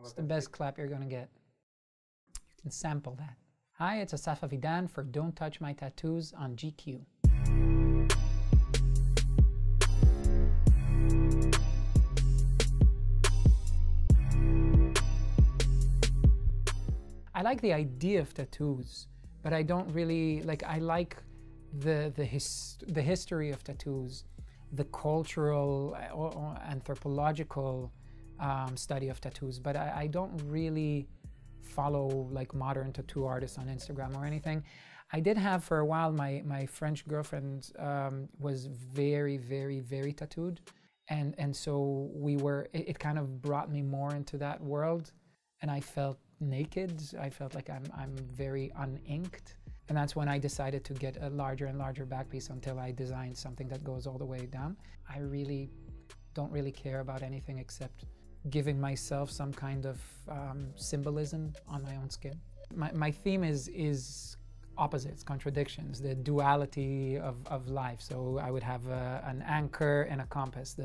It's the best clap you're gonna get. You can sample that. Hi, it's Asaf Avidan for Don't Touch My Tattoos on GQ. I like the idea of tattoos, but I don't really, I like the history of tattoos, the cultural or anthropological study of tattoos, but I don't really follow like modern tattoo artists on Instagram or anything. I did have for a while, my French girlfriend was very, very, very tattooed. And so it kind of brought me more into that world, and I felt naked. I felt like I'm very uninked. And that's when I decided to get a larger and larger back piece until I designed something that goes all the way down. I really don't really care about anything except giving myself some kind of symbolism on my own skin. My theme is opposites, contradictions, the duality of life. So I would have an anchor and a compass,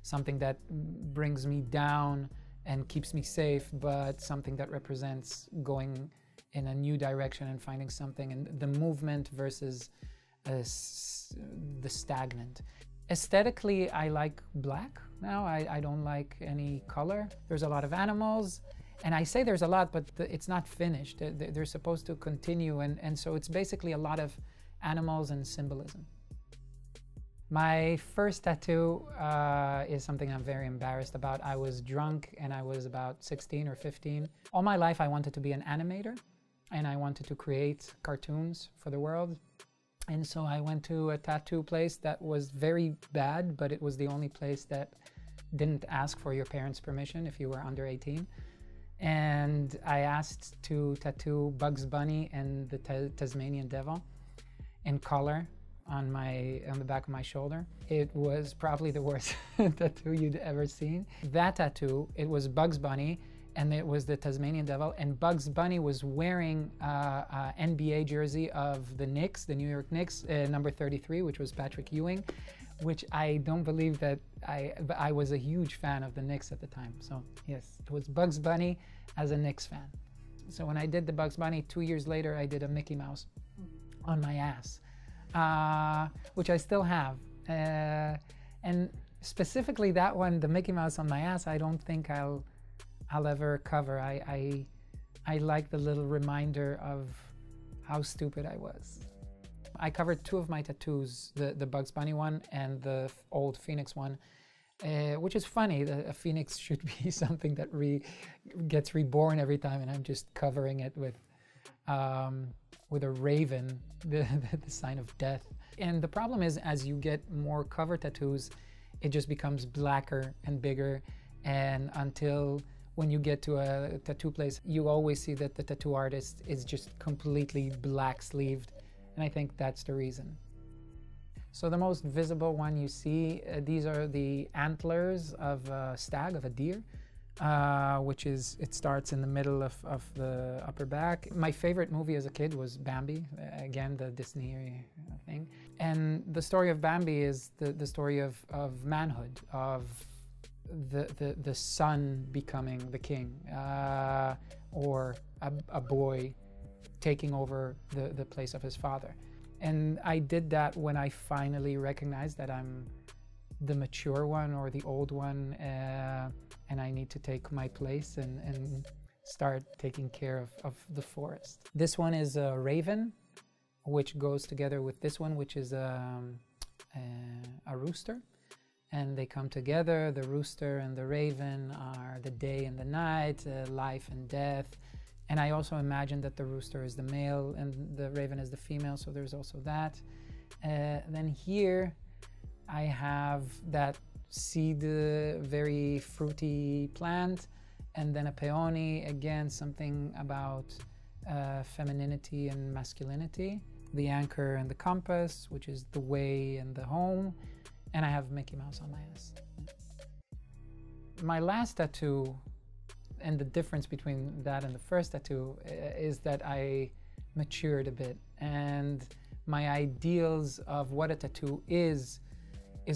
something that brings me down and keeps me safe, but something that represents going in a new direction and finding something, and the movement versus the stagnant. Aesthetically, I like black now. I don't like any color. There's a lot of animals, and I say there's a lot, but it's not finished. They're supposed to continue, and so it's basically a lot of animals and symbolism. My first tattoo is something I'm very embarrassed about. I was drunk and I was about 16 or 15. All my life I wanted to be an animator, and I wanted to create cartoons for the world. And so I went to a tattoo place that was very bad, but it was the only place that didn't ask for your parents' permission if you were under 18. And I asked to tattoo Bugs Bunny and the Tasmanian Devil in color on the back of my shoulder. It was probably the worst tattoo you'd ever seen. That tattoo, it was Bugs Bunny and it was the Tasmanian Devil, and Bugs Bunny was wearing a NBA jersey of the Knicks, the New York Knicks, number 33, which was Patrick Ewing, which I don't believe that I was a huge fan of the Knicks at the time. So yes, it was Bugs Bunny as a Knicks fan. So when I did the Bugs Bunny, 2 years later, I did a Mickey Mouse on my ass. Which I still have, and specifically that one, the Mickey Mouse on my ass, I don't think I'll ever cover. I like the little reminder of how stupid I was. I covered two of my tattoos, the Bugs Bunny one and the old Phoenix one, which is funny. A phoenix should be something that gets reborn every time, and I'm just covering it with a raven, the sign of death. And the problem is, as you get more cover tattoos, it just becomes blacker and bigger, and until when you get to a tattoo place, you always see that the tattoo artist is just completely black sleeved, and I think that's the reason. So the most visible one you see, these are the antlers of a stag, of a deer. It starts in the middle of the upper back. My favorite movie as a kid was Bambi, again, the Disney thing. And the story of Bambi is the story of manhood, of the son becoming the king, or a boy taking over the place of his father. And I did that when I finally recognized that I'm the mature one or the old one, and I need to take my place and start taking care of the forest. This one is a raven, which goes together with this one, which is a rooster. And they come together. The rooster and the raven are the day and the night, life and death. And I also imagine that the rooster is the male and the raven is the female, so there's also that. Then here I have that seed, very fruity plant, and then a peony, again, something about femininity and masculinity. The anchor and the compass, which is the way and the home. And I have Mickey Mouse on my ass. My last tattoo, and the difference between that and the first tattoo, is that I matured a bit, and my ideals of what a tattoo is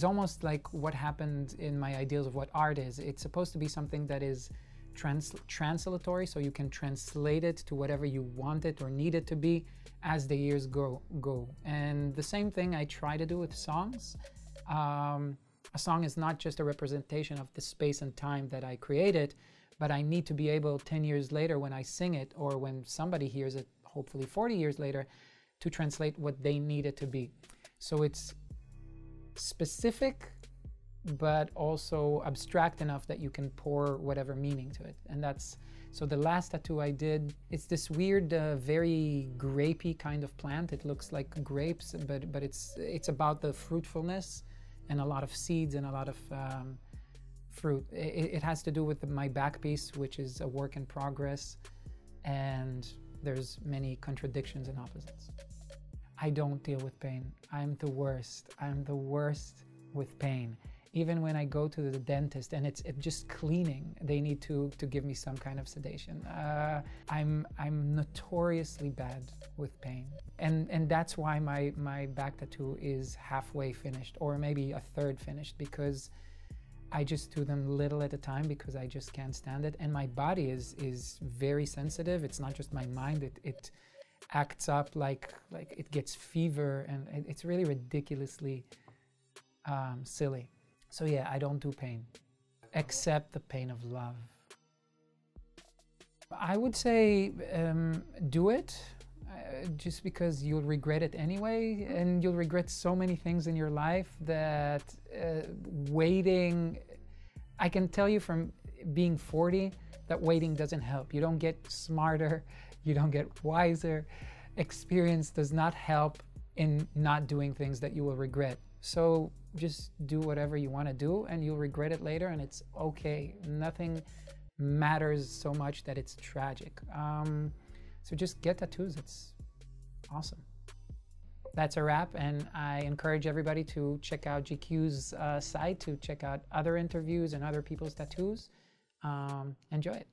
almost like what happened in my ideals of what art is. It's supposed to be something that is translatory, so you can translate it to whatever you want it or need it to be as the years go. And the same thing I try to do with songs. A song is not just a representation of the space and time that I created, but I need to be able 10 years later when I sing it, or when somebody hears it, hopefully 40 years later, to translate what they need it to be. So it's specific, but also abstract enough that you can pour whatever meaning to it. And that's, so the last tattoo I did, it's this weird, very grapey kind of plant. It looks like grapes, but it's about the fruitfulness and a lot of seeds and a lot of fruit. It has to do with my back piece, which is a work in progress, and there's many contradictions and opposites. I don't deal with pain. I'm the worst. I'm the worst with pain. Even when I go to the dentist and it's just cleaning, they need to give me some kind of sedation. I'm notoriously bad with pain. And that's why my back tattoo is halfway finished, or maybe a third finished, because I just do them little at a time because I just can't stand it. And my body is very sensitive. It's not just my mind. It acts up like it gets fever, and it's really ridiculously silly. So yeah, I don't do pain, except the pain of love. I would say do it, just because you'll regret it anyway, and you'll regret so many things in your life that waiting, I can tell you from being 40 that waiting doesn't help. You don't get smarter, you don't get wiser. Experience does not help in not doing things that you will regret. So just do whatever you want to do, and you'll regret it later, and it's okay. Nothing matters so much that it's tragic. So just get tattoos. It's awesome. That's a wrap, and I encourage everybody to check out GQ's site to check out other interviews and other people's tattoos. Enjoy it.